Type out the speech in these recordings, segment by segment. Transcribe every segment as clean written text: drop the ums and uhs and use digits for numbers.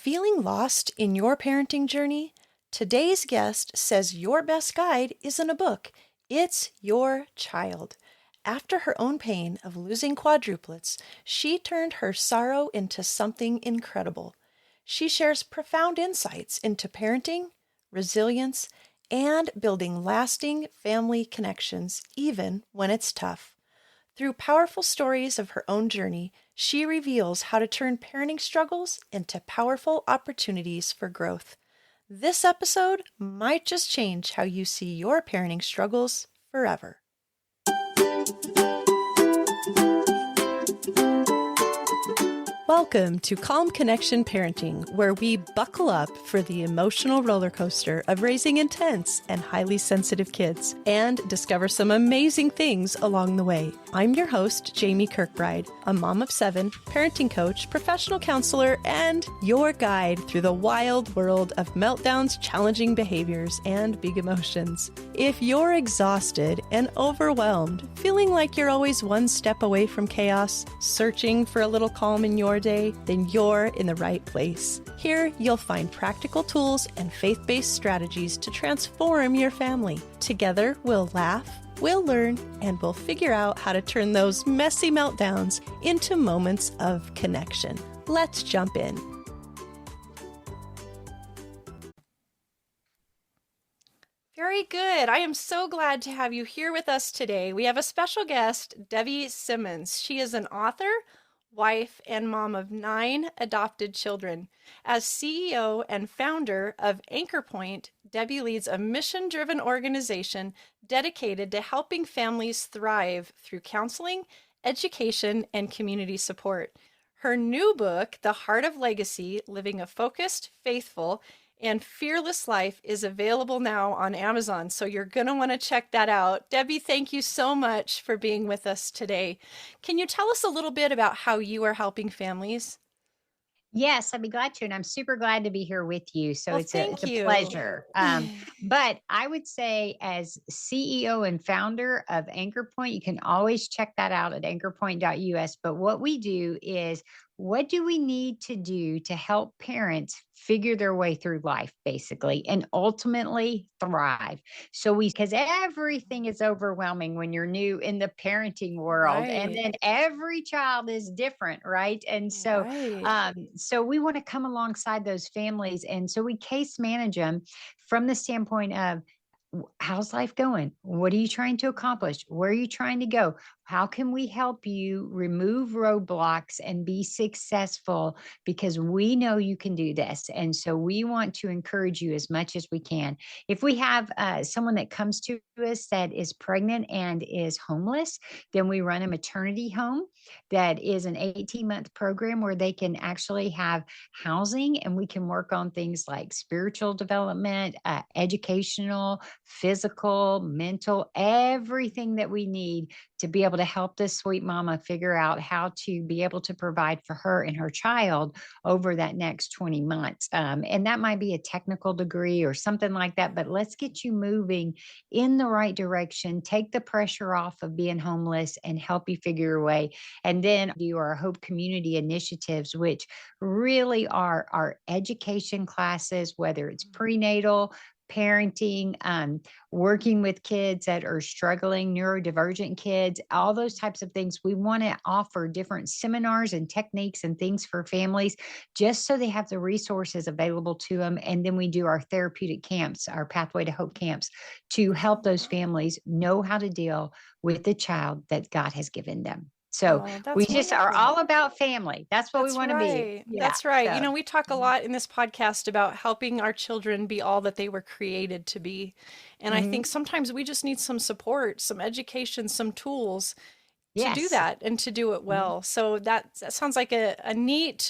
Feeling lost in your parenting journey? Today's guest says your best guide isn't a book, it's your child. After her own pain of losing quadruplets, she turned her sorrow into something incredible. She shares profound insights into parenting, resilience, and building lasting family connections, even when it's tough. Through powerful stories of her own journey, she reveals how to turn parenting struggles into powerful opportunities for growth. This episode might just change how you see your parenting struggles forever. Welcome to Calm Connection Parenting, where we buckle up for the emotional roller coaster of raising intense and highly sensitive kids and discover some amazing things along the way. I'm your host, Jamie Kirkbride, a mom of 7, parenting coach, professional counselor, and your guide through the wild world of meltdowns, challenging behaviors, and big emotions. If you're exhausted and overwhelmed, feeling like you're always one step away from chaos, searching for a little calm in your day, then you're in the right place. Here, you'll find practical tools and faith-based strategies to transform your family. Together, we'll laugh, we'll learn, and we'll figure out how to turn those messy meltdowns into moments of connection. Let's jump in. Very good. I am so glad to have you here with us today. We have a special guest, Debbie Simmonds. She is an author, wife, and mom of 9 adopted children. As CEO and founder of Anchor Point, Debbie leads a mission-driven organization dedicated to helping families thrive through counseling, education, and community support. Her new book, The Heart of Legacy: Living a Focused, Faithful, and Fearless Life, is available now on Amazon, so you're going to want to check that out. Debbie, thank you so much for being with us today. Can you tell us a little bit about how you are helping families? Yes, I'd be glad to. And I'm super glad to be here with you. So Well, it's a, thank it's a you. pleasure. But I would say, as CEO and founder of Anchor Point, you can always check that out at anchorpoint.us. But what we do is, what do we need to do to help parents figure their way through life, basically, and ultimately thrive? Because everything is overwhelming when you're new in the parenting world, and Right. then every child is different, right? And so, Right. so we want to come alongside those families. And so we case manage them from the standpoint of, how's life going? What are you trying to accomplish? Where are you trying to go? How can we help you remove roadblocks and be successful? Because we know you can do this. And so we want to encourage you as much as we can. If we have someone that comes to us that is pregnant and is homeless, then we run a maternity home that is an 18-month program where they can actually have housing, and we can work on things like spiritual development, educational, physical, mental, everything that we need to be able to help this sweet mama figure out how to be able to provide for her and her child over that next 20 months. And that might be a technical degree or something like that, but let's get you moving in the right direction, take the pressure off of being homeless, and help you figure your way. And then do our Hope Community initiatives, which really are our education classes, whether it's prenatal, parenting, working with kids that are struggling, neurodivergent kids, all those types of things. We want to offer different seminars and techniques and things for families just so they have the resources available to them. And then we do our therapeutic camps, our Pathway to Hope camps, to help those families know how to deal with the child that God has given them. So Oh, we that's just are all wonderful. about family. That's what we That's want to be. right. Yeah. That's right. So We talk a lot in this podcast about helping our children be all that they were created to be. And I think mhm. sometimes we just need some support, some education, some tools to do Yes. that and to do it Mhm. well. So that sounds like a neat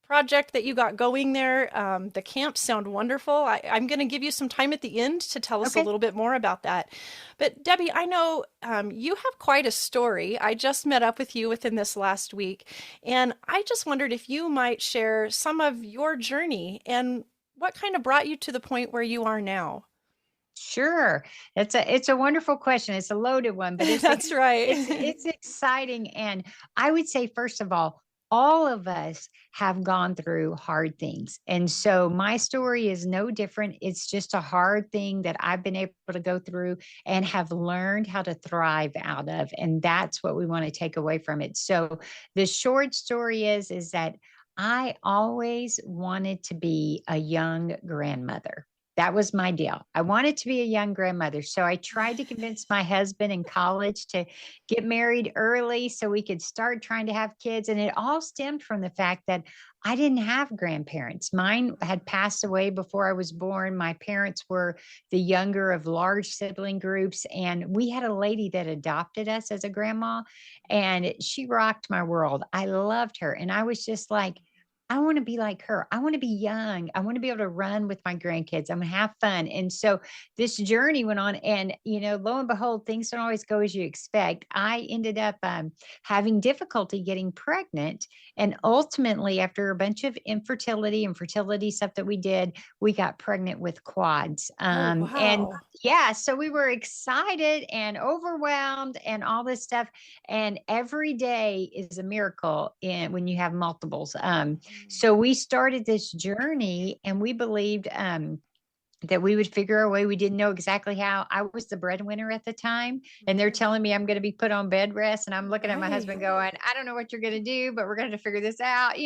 project that you got going there. The camps sound wonderful. I'm going to give you some time at the end to tell us a Okay. little bit more about that. But Debbie, I know you have quite a story. I just met up with you within this last week, and I just wondered if you might share some of your journey and what kind of brought you to the point where you are now. Sure. It's a wonderful question. It's a loaded one, but That's right. it's exciting. And I would say, first of all, all of us have gone through hard things. And so my story is no different. It's just a hard thing that I've been able to go through and have learned how to thrive out of. And that's what we want to take away from it. So the short story is that I always wanted to be a young grandmother. That was my deal. I wanted to be a young grandmother. So I tried to convince my husband in college to get married early so we could start trying to have kids. And it all stemmed from the fact that I didn't have grandparents. Mine had passed away before I was born. My parents were the younger of large sibling groups. And we had a lady that adopted us as a grandma, and she rocked my world. I loved her. And I was just like, I want to be like her. I want to be young. I want to be able to run with my grandkids. I'm going to have fun. And so this journey went on, and, lo and behold, things don't always go as you expect. I ended up having difficulty getting pregnant. And ultimately, after a bunch of infertility and fertility stuff that we did, we got pregnant with quads. And wow. yeah, so we were excited and overwhelmed and all this stuff. And every day is a miracle when you have multiples. So we started this journey, and we believed that we would figure our way. We didn't know exactly how. I was the breadwinner at the time, and they're telling me I'm going to be put on bed rest. And I'm looking at my husband going, I don't know what you're going to do, but we're going to figure this out.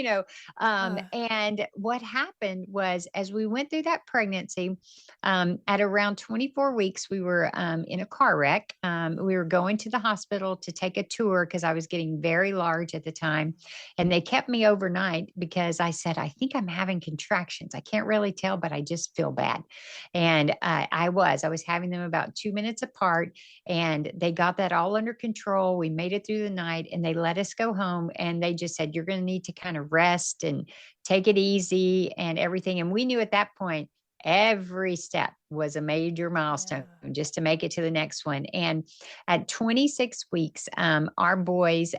And what happened was, as we went through that pregnancy, at around 24 weeks, we were in a car wreck. We were going to the hospital to take a tour because I was getting very large at the time. And they kept me overnight because I said, I think I'm having contractions. I can't really tell, but I just feel bad. And I was having them about 2 minutes apart, and they got that all under control. We made it through the night, and they let us go home. And they just said, you're going to need to kind of rest and take it easy and everything. And we knew at that point, every step was a major milestone just to make it to the next one. And at 26 weeks, our boys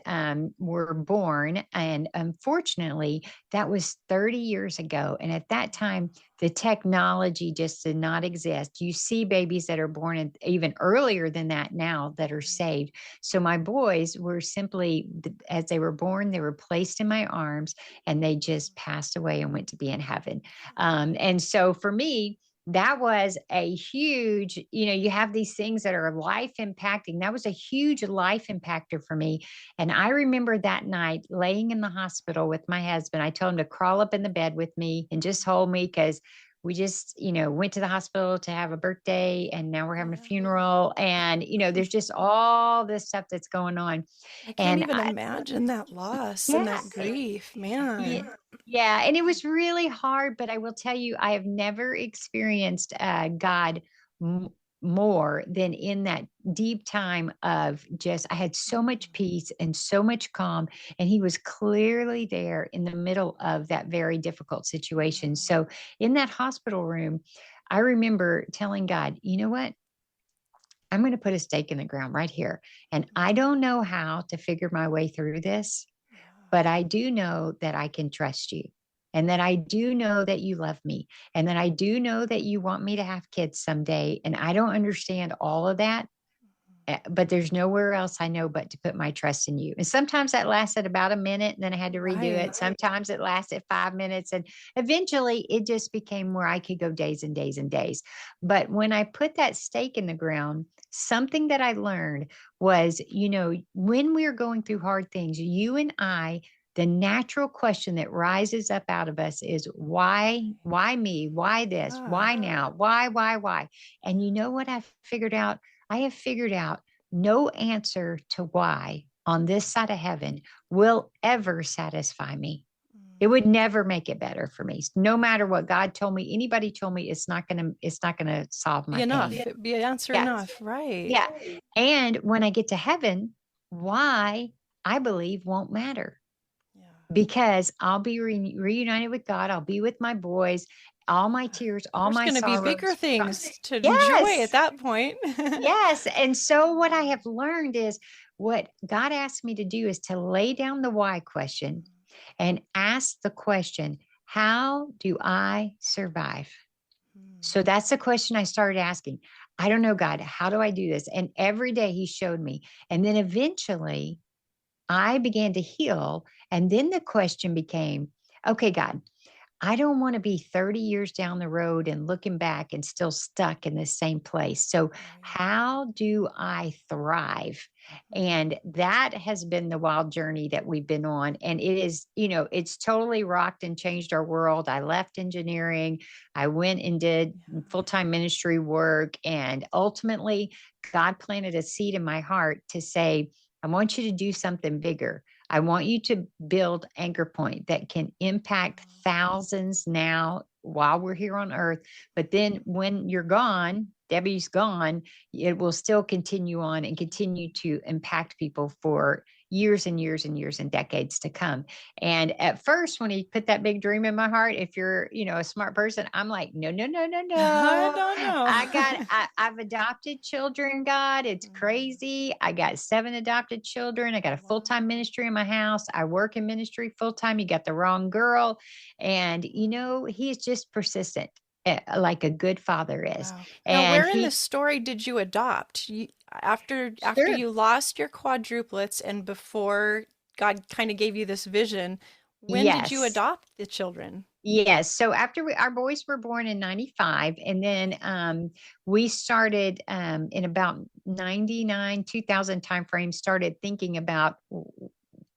were born. And unfortunately, that was 30 years ago. And at that time, the technology just did not exist. You see babies that are born even earlier than that now that are saved. So my boys were simply, as they were born, they were placed in my arms, and they just passed away and went to be in heaven. And so for me, that was a huge, you have these things that are life impacting. That was a huge life impactor for me. And I remember that night laying in the hospital with my husband. I told him to crawl up in the bed with me and just hold me, because we just, went to the hospital to have a birthday, and now we're having a funeral. And, there's just all this stuff that's going on. I can't And even imagine that loss and that yes, grief, yeah, man. yeah, and it was really hard, but I will tell you, I have never experienced God m- more than in that deep time of just, I had so much peace and so much calm, and He was clearly there in the middle of that very difficult situation. So in that hospital room, I remember telling God, you know what? I'm going to put a stake in the ground right here. And I don't know how to figure my way through this, but I do know that I can trust you, and that I do know that you love me, and that I do know that you want me to have kids someday. And I don't understand all of that, but there's nowhere else I know but to put my trust in you. And sometimes that lasted about a minute, and then I had to redo Right. it. Sometimes it lasted 5 minutes, and eventually it just became where I could go days and days and days. But when I put that stake in the ground, something that I learned was, when we're going through hard things, you and I, the natural question that rises up out of us is, why me? Why this? Yeah. Why now? Why? And you know what I've figured out? I have figured out no answer to why on this side of heaven will ever satisfy me. It would never make it better for me. No matter what God told me, anybody told me, it's not gonna solve Be my enough. pain. Be answer Yeah. enough. Right. Yeah. And when I get to heaven, why, I believe, won't matter, Yeah. because I'll be reunited with God. I'll be with my boys, all my tears, all There's my going to be sorrows. bigger things to enjoy at Yes. that point. Yes. And so what I have learned is, what God asked me to do is to lay down the why question and ask the question, how do I survive? So that's the question I started asking. I don't know, God, how do I do this? And every day He showed me. And then eventually I began to heal. And then the question became, okay, God, I don't want to be 30 years down the road and looking back and still stuck in the same place. So, Right. how do I thrive? And that has been the wild journey that we've been on. And it is, it's totally rocked and changed our world. I left engineering. I went and did Yeah. full time ministry work. And ultimately, God planted a seed in my heart to say, I want you to do something bigger. I want you to build Anchor Point that can impact thousands now while we're here on earth. But then when you're gone, Debbie's gone, it will still continue on and continue to impact people for years and years and years and decades to come. And at first, when he put that big dream in my heart, if you're, a smart person, I'm like, no, no, no, no, I no. don't know. I've adopted children, God. It's crazy. I got 7 adopted children. I got a full-time Wow. ministry in my house. I work in ministry full-time. You got the wrong girl. And, he is just persistent, like a good father is. Wow. Now, And where in the he, story did you adopt? After sure. you lost your quadruplets and before God kind of gave you this vision, when did you Yes. adopt the children? Yes. So after our boys were born in 95, and then we started in about 99, 2000 timeframe, started thinking about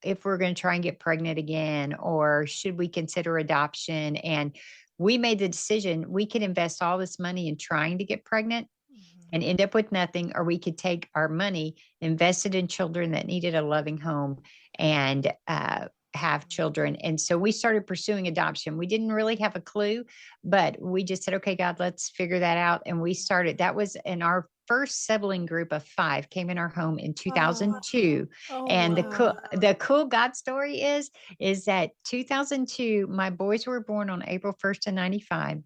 if we're going to try and get pregnant again, or should we consider adoption? And we made the decision we could invest all this money in trying to get pregnant and end up with nothing, or we could take our money, invest it in children that needed a loving home, and have children. And so we started pursuing adoption. We didn't really have a clue, but we just said, okay, God, let's figure that out. And we started, that was in our first sibling group of 5 came in our home in Oh, 2002. oh And wow. the cool God story is that 2002, my boys were born on April 1st of 95.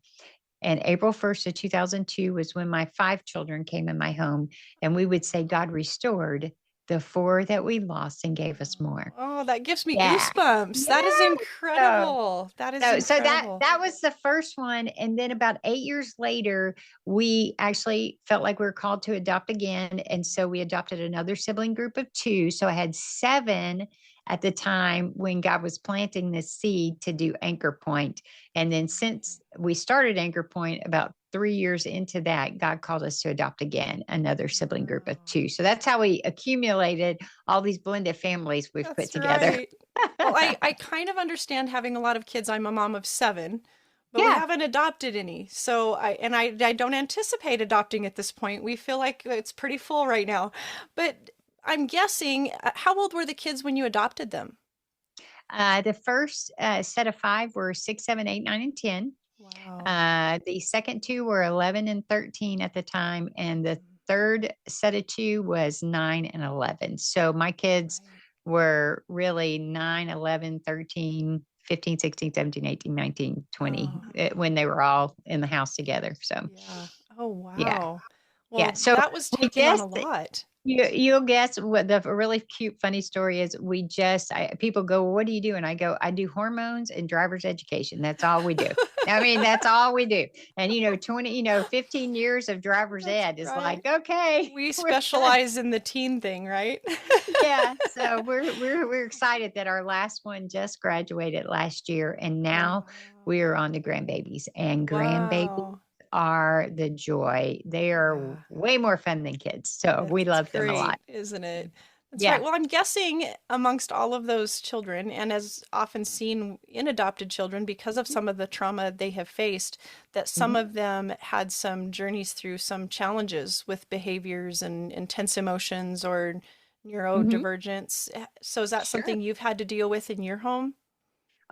And April 1st of 2002 was when my 5 children came in my home. And we would say, God restored the 4 that we lost and gave us more. Oh, that gives me Yeah. goosebumps. Yeah. That is So, incredible. That is so that incredible. that was the first one. And then about 8 years later, we actually felt like we were called to adopt again. And so we adopted another sibling group of 2. So I had 7 at the time when God was planting this seed to do Anchor Point. And then since we started Anchor Point, about 3 years into that, God called us to adopt again another sibling group of Wow. 2. So that's how we accumulated all these blended families we've put That's together. right. Well, I kind of understand having a lot of kids. I'm a mom of 7, but we Yeah. haven't adopted any. So I don't anticipate adopting at this point. We feel like it's pretty full right now. But I'm guessing, how old were the kids when you adopted them? The first set of 5 were 6, 7, 8, 9, and 10. Wow. The second 2 were 11 and 13 at the time. And the third set of 2 was 9 and 11. So my kids Right. were really 9, 11, 13, 15, 16, 17, 18, 19, 20 Oh, when they were all in the house together. So, yeah. Oh, yeah. wow. Yeah. Well, So that was we taking on a just lot. you'll guess what the really cute, funny story is. People go, well, what do you do? And I go, I do hormones and driver's education. That's all we do. I mean, that's all we do. And, 15 years of driver's That's ed is like, right. okay, We we're done. specialize in the teen thing, right? Yeah. So we're excited that our last one just graduated last year. And now Oh, we are on to grandbabies, and grandbabies wow. are the joy. They are Yeah. way more fun than kids. So we That's love them a great, lot. isn't it? That's right. Yeah. Well, I'm guessing amongst all of those children, and as often seen in adopted children, because of some of the trauma they have faced, that some Mhm. of them had some journeys through some challenges with behaviors and intense emotions or Mhm. neurodivergence. So is that Sure. something you've had to deal with in your home?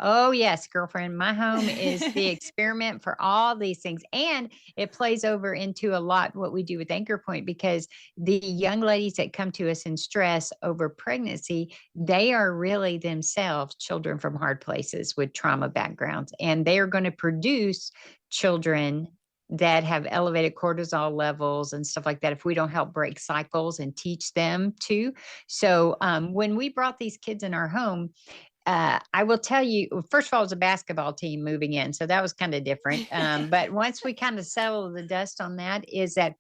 Oh, yes, girlfriend. My home is the experiment for all these things. And it plays over into a lot what we do with Anchor Point, because the young ladies that come to us in stress over pregnancy, they are really themselves children from hard places with trauma backgrounds. And they are going to produce children that have elevated cortisol levels and stuff like that if we don't help break cycles and teach them to. So when we brought these kids in our home, I will tell you, first of all, it was a basketball team moving in. So that was kind of different. But once we kind of settled the dust on that, is that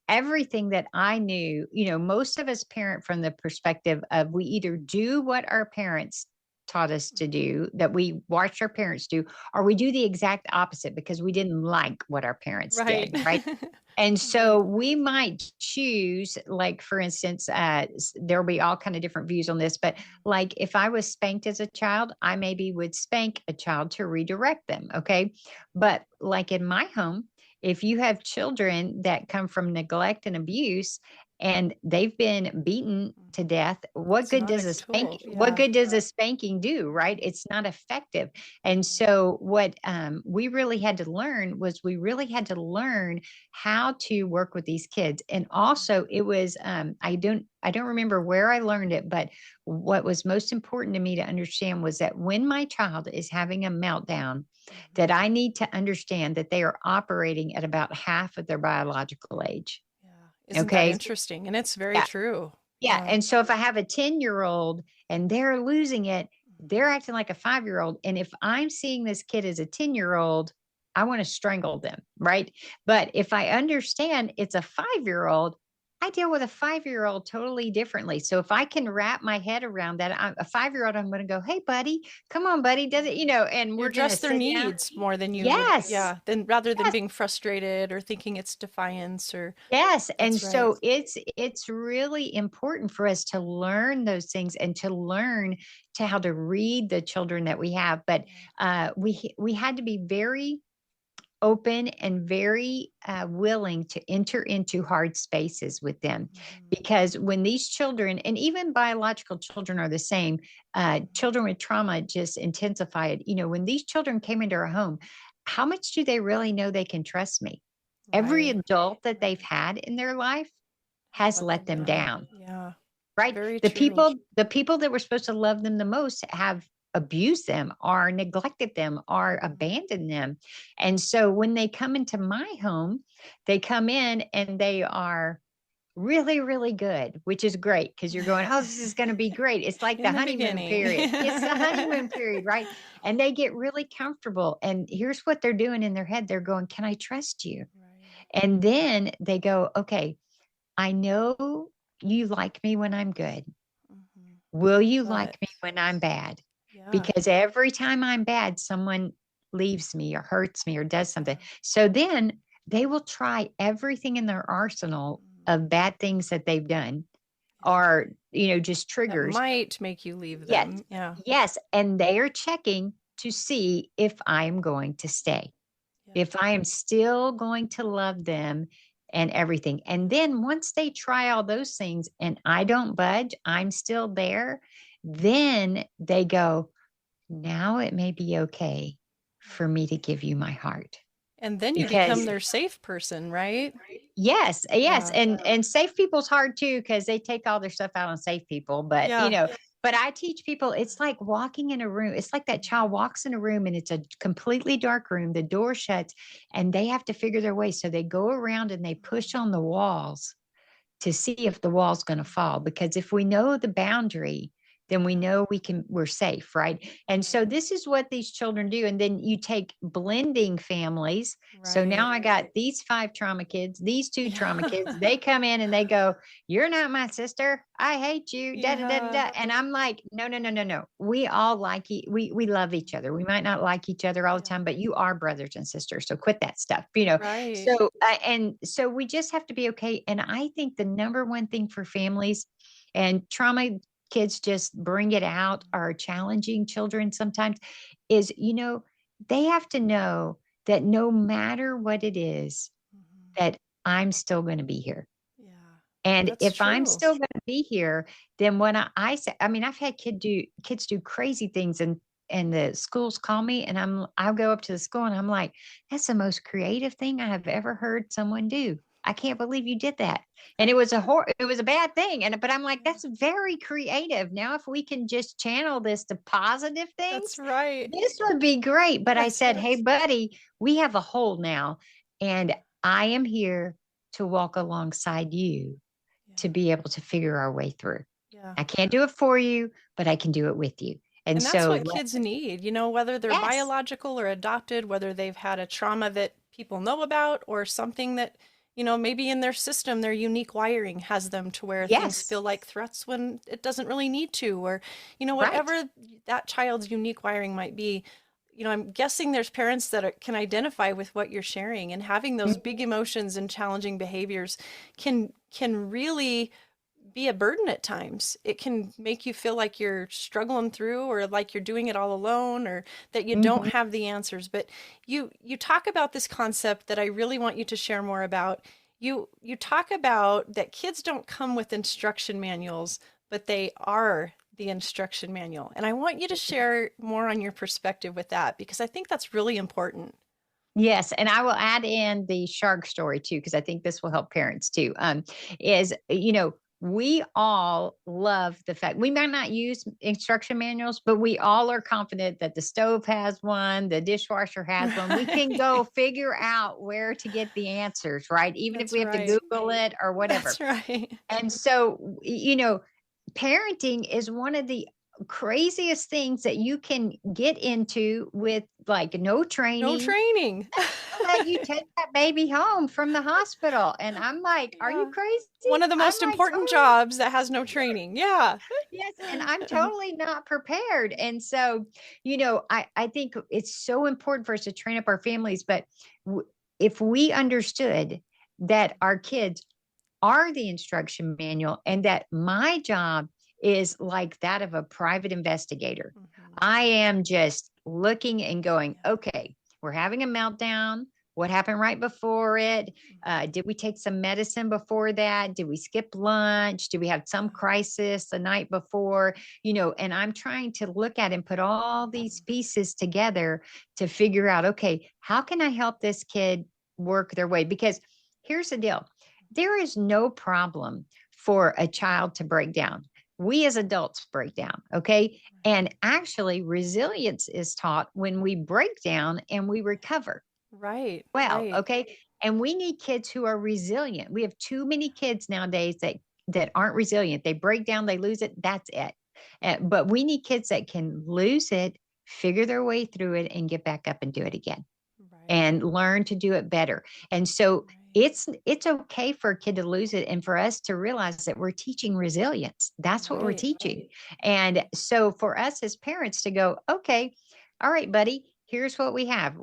everything that I knew, most of us parent from the perspective of we either do what our parents taught us to do, that we watched our parents do, or we do the exact opposite because we didn't like what our parents Right. did. Right. And so Right. we might choose, like, for instance, there'll be all kind of different views on this, but like if I was spanked as a child, I maybe would spank a child to redirect them. Okay. But like in my home, if you have children that come from neglect and abuse and they've been beaten to death, It's not a tool. what Yeah. good does a spanking do? Right. It's not effective. And so what we really had to learn was we really had to learn how to work with these kids. And also it was I don't remember where I learned it, but what was most important to me to understand was that when my child is having a meltdown, that I need to understand that they are operating at about half of their biological age. Yeah. Isn't that Okay. interesting? And it's very Yeah. true. Yeah. And so if I have a 10-year-old and they're losing it, they're acting like a 5-year-old. And if I'm seeing this kid as a 10-year-old, I want to strangle them. Right. But if I understand it's a 5-year-old, I deal with a 5-year-old totally differently. So if I can wrap my head around that, I'm a 5-year-old, I'm going to go, hey, buddy, come on, buddy. Does it, and You we're going to address their sit down. needs more than you would, Yes. yeah, than rather than Yes. being frustrated or thinking it's defiance or Yes. And that's right. so it's really important for us to learn those things and to learn to how to read the children that we have. But we had to be very open and very willing to enter into hard spaces with them, because when these children, and even biological children are the same, children with trauma just intensify it. When these children came into our home, how much do they really know they can trust me? Every Right. adult that they've had in their life has let them down. Yeah. Right. Very The true. people that were supposed to love them the most have abused them or neglected them or abandoned them. And so when they come into my home, they come in and they are really, really good, which is great because you're going, oh, this is going to be great. It's like the In the honeymoon beginning. period. It's the honeymoon period, right? And they get really comfortable. And here's what they're doing in their head. They're going, can I trust you? Right. And then they go, okay, I know you like me when I'm good. Will you like me when I'm bad? Yeah. Because every time I'm bad, someone leaves me or hurts me or does something. So then they will try everything in their arsenal of bad things that they've done or, just That triggers. might make you leave Yes. them. Yeah. Yes. And they are checking to see if I'm going to stay, if I am still going to love them and everything. And then once they try all those things and I don't budge, I'm still there, then they go, now it may be okay for me to give you my heart. And then you Because become their safe person, right? yes, Yeah. and safe people's hard too because they take all their stuff out on safe people. But Yeah. but I teach people it's like walking in a room. It's like that child walks in a room and it's a completely dark room. The door shuts and they have to figure their way. So they go around and they push on the walls to see if the wall's going to fall. Because if we know the boundary, then we know we're safe, right? And so this is what these children do. And then you take blending families. So now I got these 5 trauma kids, these 2 trauma kids. They come in and they go, you're not my sister. I hate you. Da, da, da, da, da. And I'm like, no, no, no, no, no. We all like you. We love each other. We might not like each other all the time, but you are brothers and sisters. So quit that stuff, Right. So, and so we just have to be okay. And I think the number one thing for families and trauma kids just bring it out, are challenging children sometimes, is, they have to know that no matter what it is, that I'm still going to be here. Yeah. And That's if I'm true. still going to be here, then when I say, I mean, I've had kids do crazy things and the schools call me and I'll go up to the school and I'm like, that's the most creative thing I have ever heard someone do. I can't believe you did that. And it was a bad thing. But I'm like, that's very creative. Now, if we can just channel this to positive things, That's right. this would be great. But I Yes, said, yes. hey, buddy, we have a hole now. And I am here to walk alongside you to be able to figure our way through. Yeah. I can't do it for you, but I can do it with you. And And that's so, what kids need, whether they're yes, biological or adopted, whether they've had a trauma that people know about or something that, maybe in their system, their unique wiring has them to where things yes, feel like threats when it doesn't really need to, or, right. whatever that child's unique wiring might be. I'm guessing there's parents that can identify with what you're sharing, and having those big emotions and challenging behaviors can really be a burden at times. It can make you feel like you're struggling through, or like you're doing it all alone, or that you don't Mhm. have the answers. But you talk about this concept that I really want you to share more about. You talk about that kids don't come with instruction manuals, but they are the instruction manual. And I want you to share more on your perspective with that, because I think that's really important. Yes, and I will add in the shark story too, because I think this will help parents too. Is we all love the fact we might not use instruction manuals, but we all are confident that the stove has one, the dishwasher has one. We can Right. go figure out where to get the answers, right? Even if That's we have to right. Google it or whatever. That's right. And so, parenting is one of the craziest things that you can get into with like no No training. training. Let you take that baby home from the hospital. And I'm like, are you Yeah. crazy? One of the I'm most like, important totally, jobs that has no training. Yeah. yes. And I'm totally not prepared. And so, I think it's so important for us to train up our families. But if we understood that our kids are the instruction manual and that my job is like that of a private investigator. Mhm. I am just looking and going, Yeah. okay, we're having a meltdown. What happened right before it? Mhm. Did we take some medicine before that? Did we skip lunch? Did we have some Yeah. crisis the night before? And I'm trying to look at and put all these Mhm. pieces together to figure out, okay, how can I help this kid work their way? Because here's the deal, there is no problem for a child to break down. We as adults break down, okay? And actually, resilience is taught when we break down and we recover. Right. Well, Right. okay. And we need kids who are resilient. We have too many kids nowadays that aren't resilient. They break down, they lose it, that's it. But we need kids that can lose it, figure their way through it, and get back up and do it again Right. and learn to do it better. And so Right. it's okay for a kid to lose it and for us to realize that we're teaching resilience. That's what we're Right. teaching. And so for us as parents to go, okay, all right, buddy, here's what we have.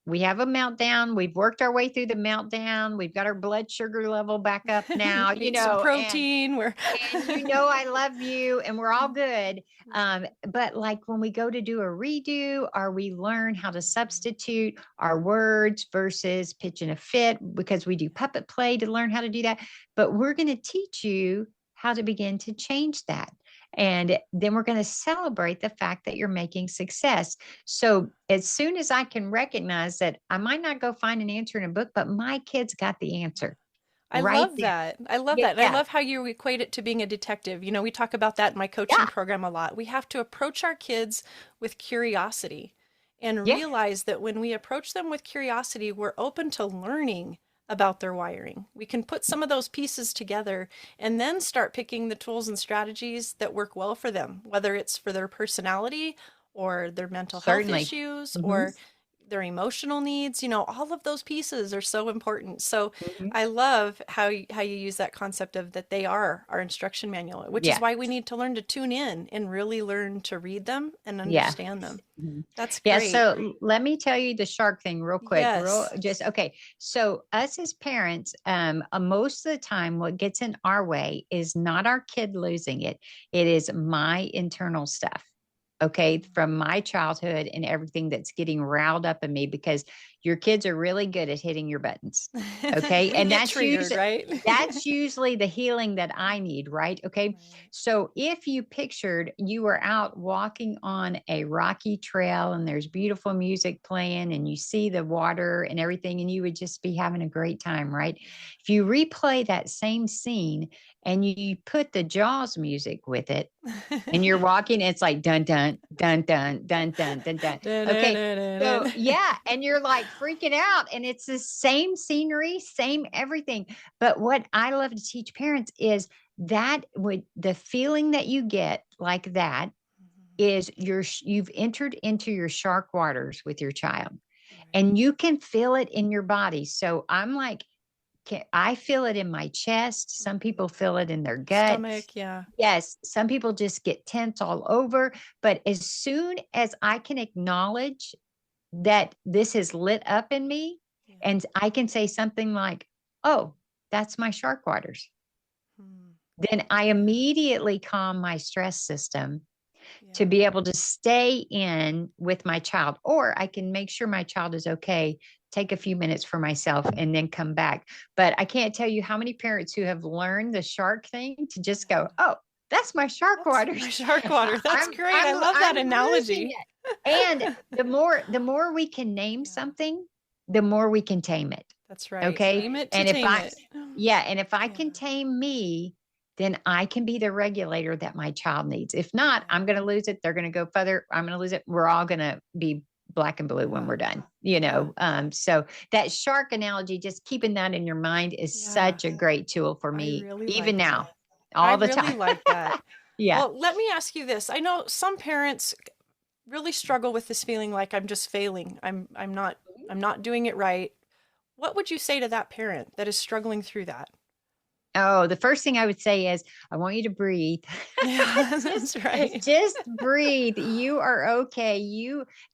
We have a meltdown. We've worked our way through the meltdown. We've got our blood sugar level back up now, Ate some and protein. We're I love you and we're all good. But like when we go to do a redo, or we learn how to substitute our words versus pitching a fit, because we do puppet play to learn how to do that. But we're going to teach you how to begin to change that. And then we're going to celebrate the fact that you're making success. So as soon as I can recognize that I might not go find an answer in a book, but my kids got the answer I right love there. that. I love Yeah. that. And I Yeah. love how you equate it to being a detective. We talk about that in my coaching Yeah. program a lot. We have to approach our kids with curiosity and Yeah. realize that when we approach them with curiosity, we're open to learning about their wiring. We can put some of those pieces together and then start picking the tools and strategies that work well for them, whether it's for their personality or their mental health Certainly. issues Hmm. or their emotional needs. All of those pieces are so important. So Hmm. I love how you use that concept of that they are our instruction manual, which is Yeah. why we need to learn to tune in and really learn to read them and Yeah. understand them. Mhm. That's Yeah. great. So let me tell you the shark thing real quick. Real Yes. just okay. So us as parents, most of the time what gets in our way is not our kid losing it. It is my internal stuff. Okay, from my childhood and everything that's getting riled up in me, because your kids are really good at hitting your buttons. Okay. We And get triggered, right? that's usually the healing that I need, right? Okay. Right. So if you pictured you were out walking on a rocky trail and there's beautiful music playing and you see the water and everything, and you would just be having a great time, right? If you replay that same scene and you put the Jaws music with it, and you're walking, it's like dun dun dun dun dun dun dun dun. Okay. So yeah, and you're like freaking out, and it's the same scenery, same everything. But what I love to teach parents is that would the feeling that you get like that is you've entered into your shark waters with your child, Right. and you can feel it in your body. So I'm like, I feel it in my chest. Some Mhm. people feel it in their gut. Stomach, yeah. Yes, some people just get tense all over. But as soon as I can acknowledge that this is lit up in me, Yeah. and I can say something like, oh, that's my shark waters, Hmm. then I immediately calm my stress system to Yeah. be able to stay in with my child, or I can make sure my child is okay, take a few minutes for myself, and then come back. But I can't tell you how many parents who have learned the shark thing to just go, Yeah. oh, that's my shark That's my waters. shark water. That's great. I love that I'm losing analogy. it. And the more we can name Yeah. something, the more we can tame it. That's right. Okay. Name it to And if tame I, it. yeah, and if I Yeah. can tame me, then I can be the regulator that my child needs. If not, Yeah. I'm going to lose it. They're going to go further. I'm going to lose it. We're all going to be black and blue when Yeah. we're done, Yeah. So that shark analogy, just keeping that in your mind is Yeah. such a great tool for I me, really even like now, that. I all the really time. like that. Yeah. Well, let me ask you this. I know some parents really struggle with this feeling like I'm just failing. I'm not doing it right. What would you say to that parent that is struggling through that? Oh, the first thing I would say is, I want you to breathe. Yeah, just, that's right. just breathe. You are okay.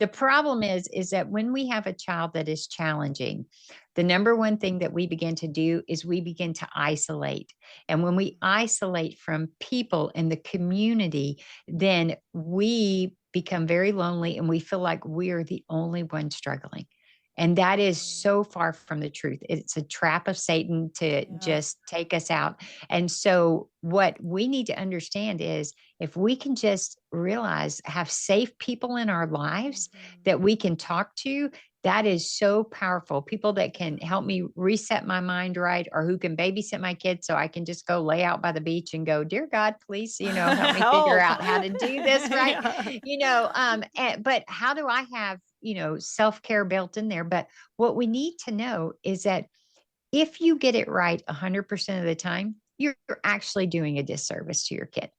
The problem is that when we have a child that is challenging, the number one thing that we begin to do is we begin to isolate. And when we isolate from people in the community, then we become very lonely and we feel like we are the only one struggling. And that is Right. so far from the truth. It's a trap of Satan to Yeah. just take us out. And so, what we need to understand is, if we can just realize, have safe people in our lives Mhm. that we can talk to, that is so powerful. People that can help me reset my mind right, or who can babysit my kids so I can just go lay out by the beach and go, dear God, please, help me figure Help. out how to do this right. Yeah. But how do I have, self-care built in there? But what we need to know is that if you get it right 100% of the time, you're actually doing a disservice to your kid.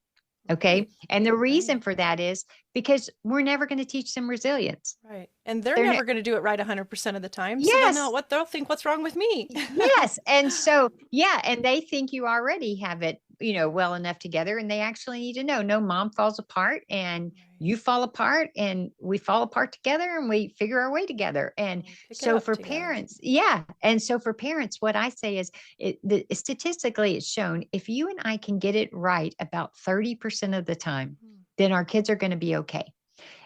Right. Okay. And the reason Right. for that is because we're never going to teach them resilience. Right. And they're They're never ne- going to do it right 100% of the time. So yes. they'll think what's wrong with me. Yes. And so, yeah. And they think you already have it, well enough together. And they actually need to know, no, mom falls apart and Right. you fall apart and we fall apart together and we figure our way together. And And we pick it so up for together. parents, yeah. And so for parents, what I say is, statistically, it's shown, if you and I can get it right about 30% of the time, Hmm. then our kids are going to be okay.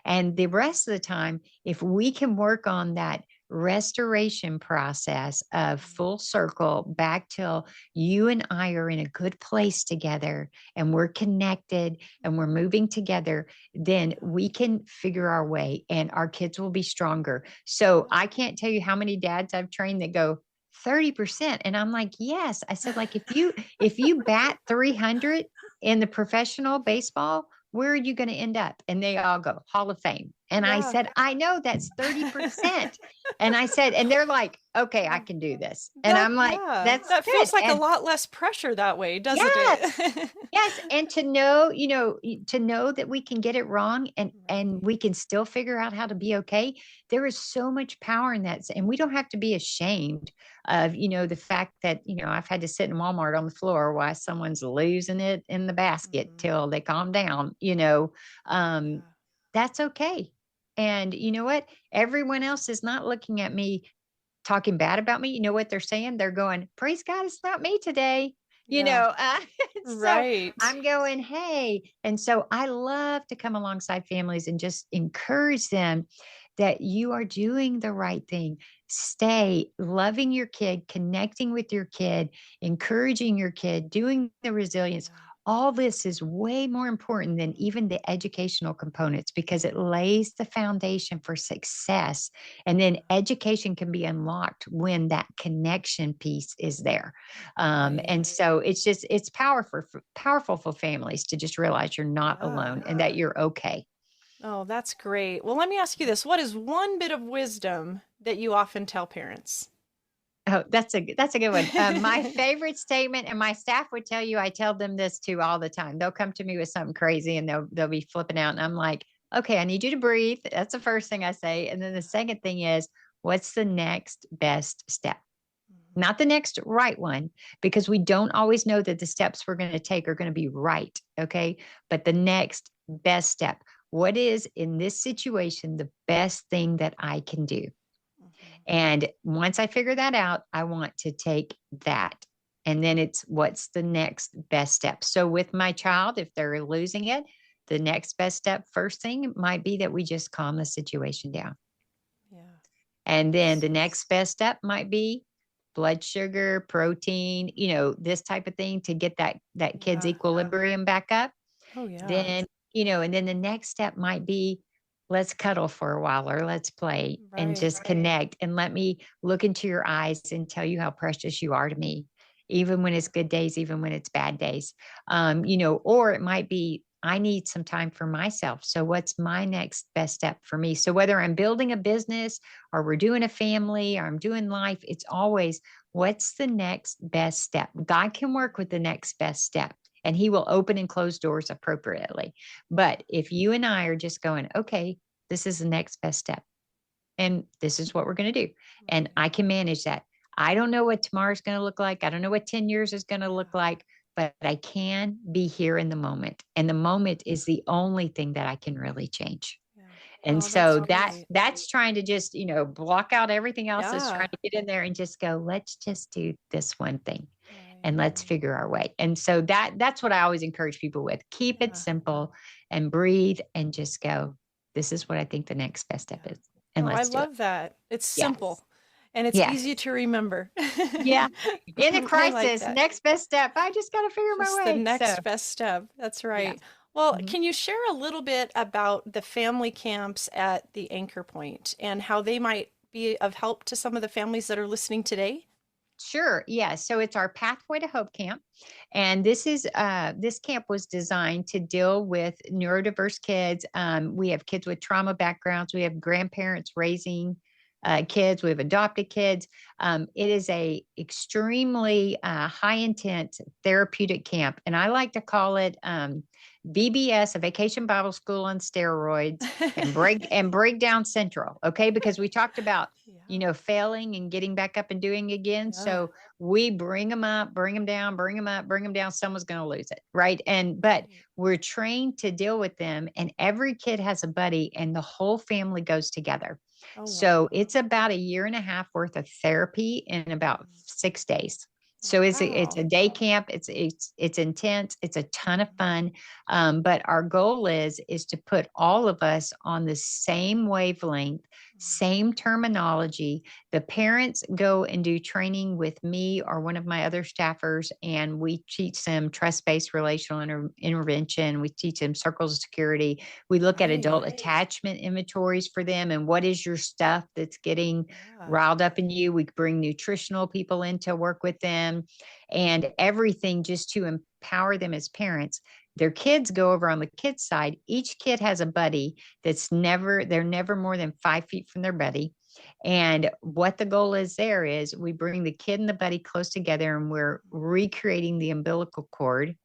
And the rest of the time, if we can work on that restoration process of Mhm. full circle back till you and I are in a good place together and we're connected and we're moving together, then Yeah. we can figure our way and our kids will be stronger. So I can't tell you how many dads I've trained that go 30%. And I'm like, yes. I said, like, if you bat 300 in the professional baseball, where are you going to end up? And they all go, Hall of Fame. And I Yeah. said, I know that's 30%. And I said, and they're like, okay, I can do this. And I'm like, Yeah. that's That good. feels like a And lot less pressure that way, doesn't yes, it? yes, and to know, to know that we can get it wrong and Right. we can still figure out how to be okay. There is so much power in that, and we don't have to be ashamed of, the fact that, I've had to sit in Walmart on the floor while someone's losing it in the basket Mhm. till they calm down, um, Yeah. that's okay. And you know what? Everyone else is not looking at me talking bad about me. You know what they're saying? They're going, praise God, it's not me today. Yeah. So Right. I'm going, hey. And so I love to come alongside families and just encourage them that you are doing the right thing. Stay loving your kid, connecting with your kid, encouraging your kid, doing the resilience. Yeah. All this is way more important than even the educational components because it lays the foundation for success. And then education can be unlocked when that connection piece is there. Right. And so it's powerful for families to just realize you're not Yeah. alone and that you're okay. Oh, that's great. Well, let me ask you this. What is one bit of wisdom that you often tell parents? Oh, that's a good one. My favorite statement, and my staff would tell you, I tell them this too all the time. They'll come to me with something crazy and they'll be flipping out. And I'm like, okay, I need you to breathe. That's the first thing I say. And then the second thing is, what's the next best step? Not the next right one, because we don't always know that the steps we're going to take are going to be right. Okay. But the next best step, what is in this situation the best thing that I can do? And once I figure that out, I want to take that. And then it's what's the next best step. So with my child, if they're losing it, the next best step, first thing might be that we just calm the situation down. Yeah. And then the next best step might be blood sugar, protein, this type of thing to get that kid's equilibrium back up. Oh, yeah. Then, and then the next step might be, let's cuddle for a while or let's play and just connect and let me look into your eyes and tell you how precious you are to me, even when it's good days, even when it's bad days. Or it might be, I need some time for myself. So what's my next best step for me? So whether I'm building a business or we're doing a family or I'm doing life, it's always, what's the next best step? God can work with the next best step. And he will open and close doors appropriately. But if you and I are just going, okay, this is the next best step, and this is what we're going to do, and I can manage that. I don't know what tomorrow's going to look like. I don't know what 10 years is going to look like, but I can be here in the moment. And the moment is the only thing that I can really change. And so that's trying to just, block out everything else that's trying to get in there and just go, let's just do this one thing. And let's figure our way. And so that's what I always encourage people with. Keep it simple and breathe and just go, this is what I think the next best step is. And let's do it. I love that. It's simple and it's easy to remember. Yeah. In a crisis, next best step. I just got to figure my way. The next best step. That's right. Yeah. Well, can you share a little bit about the family camps at the Anchor Point and how they might be of help to some of the families that are listening today? Sure. Yeah. So it's our Pathway to Hope camp. And this camp was designed to deal with neurodiverse kids. We have kids with trauma backgrounds. We have grandparents raising kids. We have adopted kids. It is a extremely high intent therapeutic camp. And I like to call it VBS, a Vacation Bible School on steroids, and breakdown central. Okay. Because we talked about, failing and getting back up and doing again. Yeah. So we bring them up, bring them down, bring them up, bring them down. Someone's going to lose it. Right. But we're trained to deal with them, and every kid has a buddy and the whole family goes together. Oh, wow. So it's about 1.5 years worth of therapy in about 6 days. So it's a day camp. It's intense. It's a ton of fun. But our goal is to put all of us on the same wavelength, same terminology. The parents go and do training with me or one of my other staffers, and we teach them trust-based relational intervention. We teach them circles of security. We look at adult attachment inventories for them, and what is your stuff that's getting riled up in you. We bring nutritional people in to work with them, and everything just to empower them as parents. Their kids go over on the kids' side. Each kid has a buddy they're never more than 5 feet from their buddy. And what the goal is there is we bring the kid and the buddy close together, and we're recreating the umbilical cord.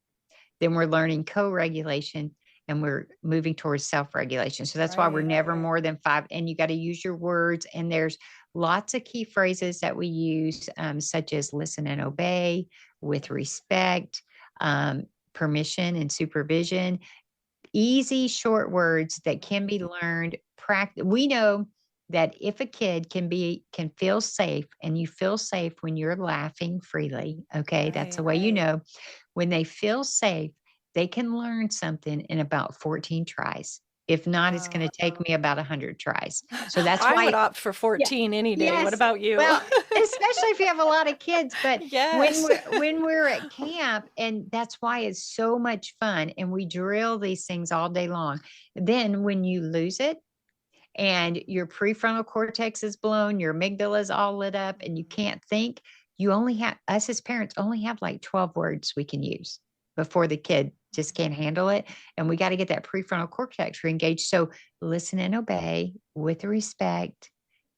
Then we're learning co-regulation, and we're moving towards self-regulation. So that's why we're never more than 5. And you got to use your words. And there's lots of key phrases that we use, such as listen and obey, with respect, permission and supervision. Easy, short words that can be learned. We know that if a kid can feel safe, and you feel safe when you're laughing freely. Okay. That's the way when they feel safe, they can learn something in about 14 tries. If not, it's going to take me about 100 tries. So that's why I would opt for 14 any day. Yes. What about you? Well, especially if you have a lot of kids. But when we're at camp, and that's why it's so much fun, and we drill these things all day long. Then when you lose it, and your prefrontal cortex is blown, your amygdala is all lit up, and you can't think, us as parents only have like 12 words we can use before the kid just can't handle it. And we got to get that prefrontal cortex re-engaged. So listen and obey with respect,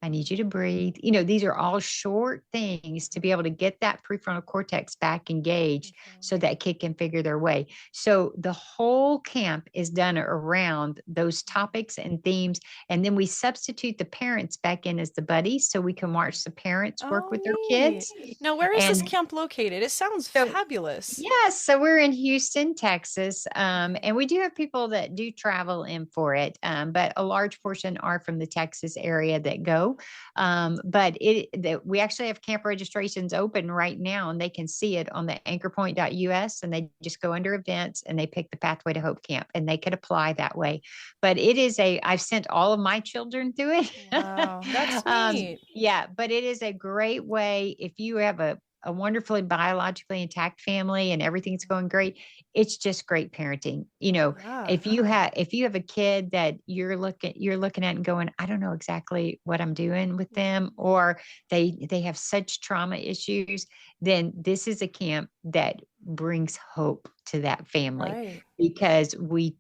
I need you to breathe. These are all short things to be able to get that prefrontal cortex back engaged so that kid can figure their way. So the whole camp is done around those topics and themes. And then we substitute the parents back in as the buddies so we can watch the parents work Oh, with their neat. kids. Now, where is this And camp located? It sounds so fabulous. yes, so we're in Houston, Texas, and we do have people that do travel in for it, but a large portion are from the Texas area that go. But we actually have camp registrations open right now, and they can see it on the anchorpoint.us, and they just go under events and they pick the Pathway to Hope camp, and they could apply that way. But I've sent all of my children through it. Wow, that's neat. Yeah, but it is a great way if you have a wonderfully biologically intact family and everything's going great. It's just great parenting. Yeah. If you have a kid that you're looking at and going, I don't know exactly what I'm doing with them, or they have such trauma issues, then this is a camp that brings hope to that family. Right. Because we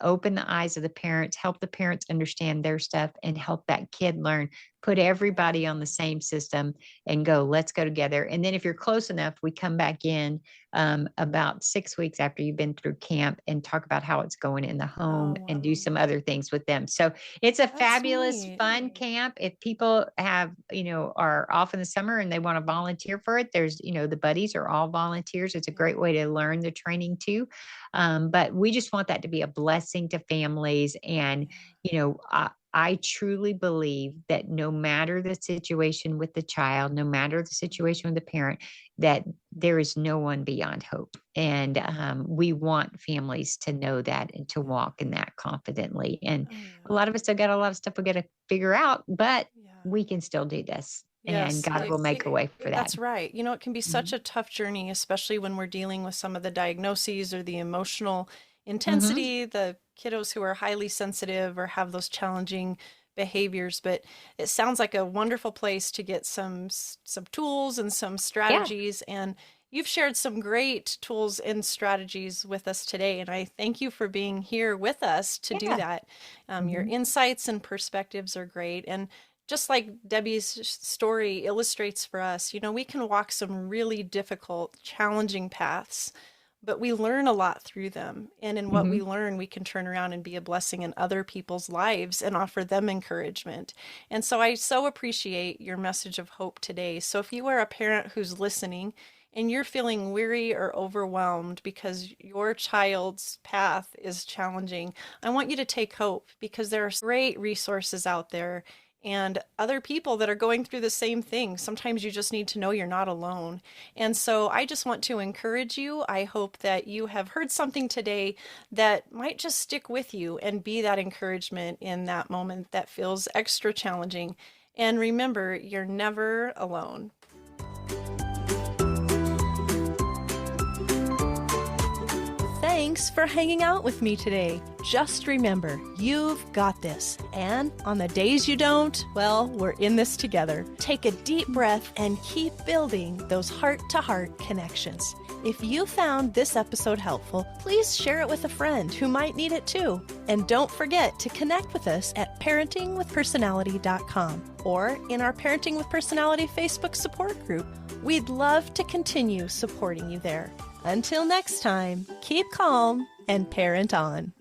open the eyes of the parents, help the parents understand their stuff, and help that kid learn, put everybody on the same system and let's go together. And then if you're close enough, we come back in about 6 weeks after you've been through camp and talk about how it's going in the home and do some other things with them. So it's a fabulous, fun camp. If people are off in the summer and they want to volunteer for it, there's, the buddies are all volunteers. It's a great way to learn the training too. But we just want that to be a blessing to families. And, I truly believe that no matter the situation with the child, no matter the situation with the parent, that there is no one beyond hope. And we want families to know that and to walk in that confidently. And a lot of us still got a lot of stuff we got to figure out, but we can still do this. Yes, and God will make a way for that. That's right. It can be such a tough journey, especially when we're dealing with some of the diagnoses or the emotional intensity, the kiddos who are highly sensitive or have those challenging behaviors. But it sounds like a wonderful place to get some tools and some strategies. And you've shared some great tools and strategies with us today. And I thank you for being here with us to do that. Your insights and perspectives are great. And just like Debbie's story illustrates for us, we can walk some really difficult, challenging paths, but we learn a lot through them. And in what we learn, we can turn around and be a blessing in other people's lives and offer them encouragement. And so I so appreciate your message of hope today. So if you are a parent who's listening and you're feeling weary or overwhelmed because your child's path is challenging, I want you to take hope, because there are great resources out there and other people that are going through the same thing. Sometimes you just need to know you're not alone. And so I just want to encourage you. I hope that you have heard something today that might just stick with you and be that encouragement in that moment that feels extra challenging. And remember, you're never alone. Thanks for hanging out with me today. Just remember, you've got this. And on the days you don't, well, we're in this together. Take a deep breath and keep building those heart-to-heart connections. If you found this episode helpful, please share it with a friend who might need it too. And don't forget to connect with us at parentingwithpersonality.com or in our Parenting with Personality Facebook support group. We'd love to continue supporting you there. Until next time, keep calm and parent on.